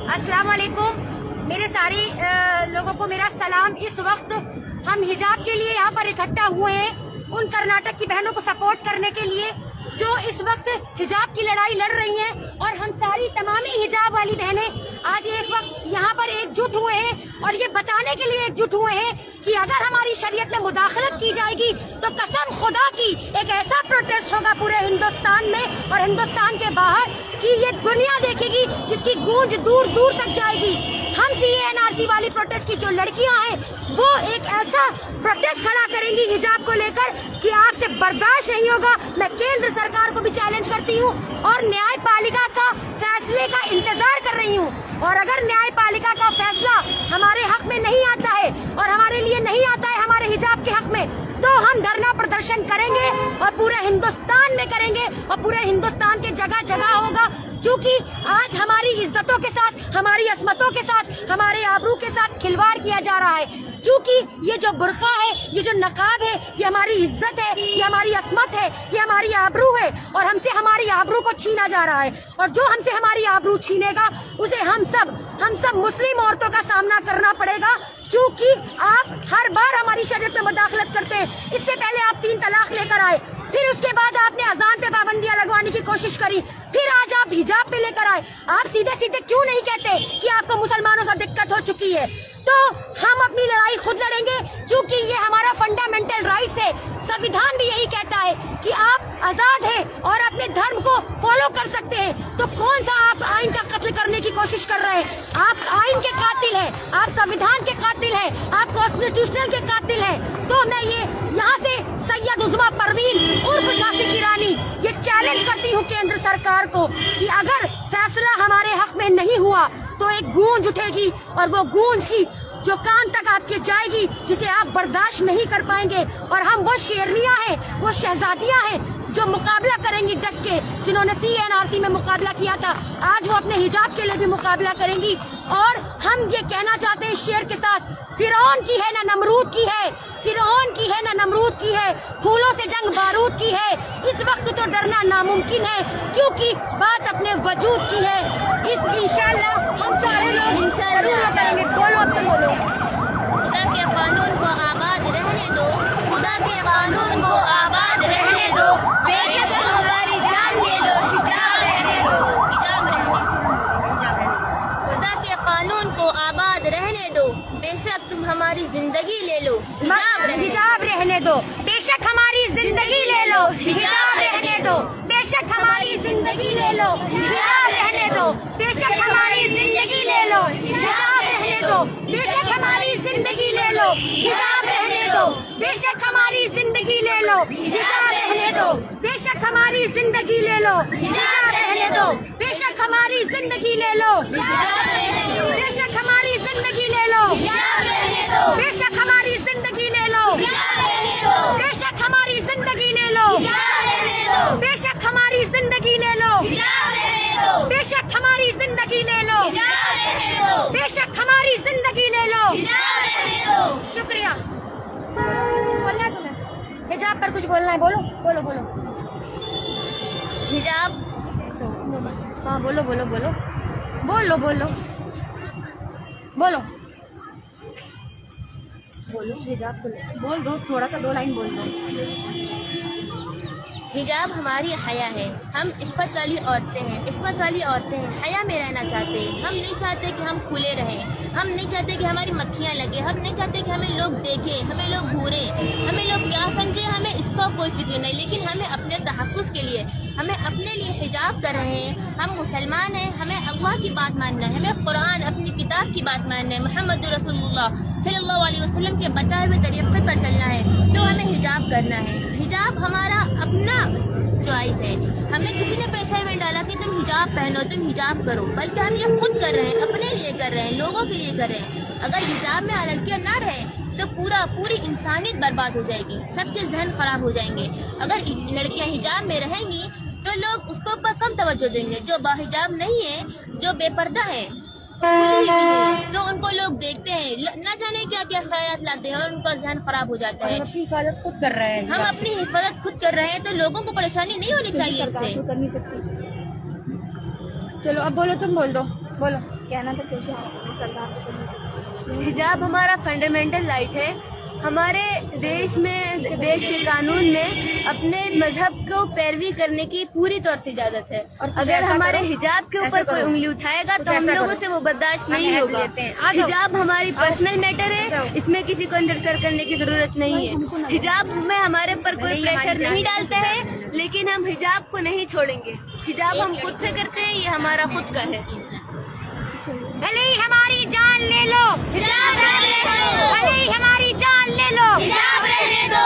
अस्सलाम वालेकुम। मेरे सारे लोगों को मेरा सलाम। इस वक्त हम हिजाब के लिए यहाँ पर इकट्ठा हुए हैं उन कर्नाटक की बहनों को सपोर्ट करने के लिए जो इस वक्त हिजाब की लड़ाई लड़ रही हैं, और हम सारी तमामी हिजाब वाली बहनें आज एक वक्त यहाँ पर एकजुट हुए हैं और ये बताने के लिए एकजुट हुए हैं कि अगर हमारी शरीयत में मुदाखलत की जाएगी तो कसम खुदा की एक ऐसा प्रोटेस्ट होगा पूरे हिंदुस्तान में और हिंदुस्तान के बाहर कि ये दुनिया देखेगी, जिसकी गूंज दूर दूर तक जाएगी। हम CAA-NRC वाली प्रोटेस्ट की जो लड़कियां हैं वो एक ऐसा प्रोटेस्ट खड़ा करेंगी हिजाब को लेकर कि आपसे बर्दाश्त नहीं होगा। मैं केंद्र सरकार को भी चैलेंज करती हूँ और न्यायपालिका का फैसले का इंतजार कर रही हूँ, और अगर न्यायपालिका का फैसला हमारे हक में नहीं आता है और हमारे लिए नहीं आता है हमारे हिजाब के हक में, तो हम धरना प्रदर्शन करेंगे और पूरे हिंदुस्तान में करेंगे और पूरे हिंदुस्तान के जगह जगह होगा। क्योंकि आज हमारी इज्जतों के साथ, हमारी असमतों के साथ, हमारे आबरू के साथ खिलवाड़ किया जा रहा है। क्योंकि ये जो बुर्का है, ये जो नकाब है, ये हमारी इज्जत है, ये हमारी असमत है, ये हमारी आबरू है, और हमसे हमारी आबरू को छीना जा रहा है। और जो हमसे हमारी आबरू छीनेगा उसे हम सब मुस्लिम औरतों का सामना करना पड़ेगा। क्योंकि आप हर बार हमारी शरीयत में मुदाखलत करते हैं। इससे पहले आप 3 तलाक लेकर आए, फिर उसके बाद आपने अजान पे पाबंदियां लगवाने की कोशिश करी, फिर आज आप हिजाब पे लेकर आए। आप सीधे सीधे क्यों नहीं कहते कि आपको मुसलमानों से दिक्कत हो चुकी है? तो हम अपनी लड़ाई खुद लड़ेंगे, क्योंकि ये हमारा फंडामेंटल राइट्स है। संविधान भी यही कहता है कि आप आजाद हैं और अपने धर्म को फॉलो कर सकते हैं। तो कौन सा आप आइन का कत्ल करने की कोशिश कर रहे हैं? आप आइन के कातिल हैं, आप संविधान के कातिल हैं, आप कॉन्स्टिट्यूशनल के कातिल हैं। तो मैं ये यहाँ से सैयद उज़्मा परवीन उर्फ झांसी की रानी ये चैलेंज करती हूँ केंद्र सरकार को कि अगर फैसला हमारे हक में नहीं हुआ तो एक गूंज उठेगी, और वो गूंज की जो कान तक आपके जाएगी, जिसे आप बर्दाश्त नहीं कर पाएंगे। और हम वो शेरनियां हैं, वो शहजादियां हैं जो मुकाबला करेंगी डट के, जिन्होंने CAA-NRC में मुकाबला किया था, आज वो अपने हिजाब के लिए भी मुकाबला करेंगी। और हम ये कहना चाहते हैं शेर के साथ, फिरौन की है ना नमरूद की है, फिरौन की है ना नमरूद की है, फूलों से जंग बारूद की है। इस वक्त तो डरना नामुमकिन है, क्योंकि बात अपने वजूद की है। इंशाल्लाह हम सारे लोग इंशाल्लाह करेंगे। बोलो, अब तुम बोलो। खुदा के कानून को आबाद रहने दो, खुदा के कानून को आबाद रहने दो, बेशक तुम हमारी जान ले लो, हिजाब रहने दो, हिजाब रहने दो। खुदा के कानून को आबाद रहने दो, बेशक तुम हमारी जिंदगी ले लो, हिजाब रहने दो, बेशक हमारी जिंदगी ले लो, हिजाब रहने दो, बेशक हमारी जिंदगी ले लो, हिजाब रहने दो, बेशक हमारी जिंदगी ले लो, हिजाब रहने दो, बेशक हमारी जिंदगी ले लो, हिजाब रहने दो, बेशक हमारी जिंदगी ले लो, हिजाब रहने दो, बेशक हमारी जिंदगी ले लो, हिजाब रहने दो, बेशक हमारी जिंदगी ले लो, हिजाब रहने दो, बेशक हमारी जिंदगी ले लो, हिजाब रहने दो, बेशक हमारी जिंदगी ले लो, हिजाब रहने दो, बेशक हमारी जिंदगी ले लो, हिजाब रहने दो, बेशक हमारी जिंदगी ले लो, हिजाब रहने दो, बेशक हमारी जिंदगी ले लो, हिजाब रहने दो, बेशक हमारी जिंदगी ले लो, हिजाब रहने दो। शुक्रिया। बोलना है तुम्हें? हिजाब पर कुछ बोलना है? बोलो बोलो बोलो। हिजाब, हाँ बोलो बोलो बोलो बोलो बोलो बोलो बोलो। हिजाब को बोल दो, थोड़ा सा 2 लाइन बोल दो। हिजाब हमारी हया है, हम इफ़्फ़त वाली औरतें हैं, इस्मत वाली औरतें हैं, हया में रहना चाहते हैं। हम नहीं चाहते कि हम खुले रहें, हम नहीं चाहते कि हमारी मक्खियाँ लगे, हम नहीं चाहते कि हमें लोग देखें, हमें लोग घूरें, हमें लोग क्या समझे, हमें इसका कोई फिक्र नहीं। लेकिन हमें अपने तहफ़्फ़ुज़ के लिए, हमें अपने लिए हिजाब कर रहे हैं। हम मुसलमान हैं, हमें अल्लाह की बात मानना है, हमें कुरान अपनी किताब की बात मानना है, मोहम्मद रसूलुल्लाह सल्लल्लाहु अलैहि वसल्लम के बताए हुए तरीक़े पर चलना है। तो हमें हिजाब करना है। हिजाब हमारा अपना चॉइस है, हमें किसी ने प्रेशर में डाला कि तुम हिजाब पहनो, तुम हिजाब करो, बल्कि हम ये खुद कर रहे हैं, अपने लिए कर रहे हैं, लोगों के लिए कर रहे हैं। अगर हिजाब में लड़कियाँ ना रहे तो पूरी इंसानियत बर्बाद हो जाएगी, सबके जहन खराब हो जाएंगे। अगर लड़कियाँ हिजाब में रहेंगी तो लोग उसको ऊपर कम तवज्जो देंगे। जो बाहिजाब नहीं है, जो बेपर्दा है, तो उनको लोग देखते हैं, न जाने क्या क्या ख्याल लाते हैं और उनका जहन खराब हो जाता है। अपनी हिफाजत खुद कर रहे हैं, हम अपनी हिफाजत खुद कर रहे हैं, तो लोगों को परेशानी नहीं होनी चाहिए इससे। कर नहीं सकती। चलो अब बोलो, तुम बोल दो, बोलो। कहना चाहते हैं कि सरकार हिजाब हमारा फंडामेंटल राइट है। हमारे देश में, देश के कानून में अपने मजहब को पैरवी करने की पूरी तौर से इजाजत है। अगर हमारे हिजाब के ऊपर कोई उंगली उठाएगा तो हम लोगों से वो बर्दाश्त नहीं होगा। हिजाब हमारी पर्सनल मैटर है, इसमें किसी को इंटरफेयर करने की जरूरत नहीं है। हिजाब में हमारे ऊपर कोई प्रेशर नहीं डालता है, लेकिन हम हिजाब को नहीं छोड़ेंगे। हिजाब हम खुद से करते हैं, ये हमारा खुद का है। भले ही हमारी जान ले लो, हिजाब रहने दो। भले ही हमारी जान ले लो, हिजाब रहने दो।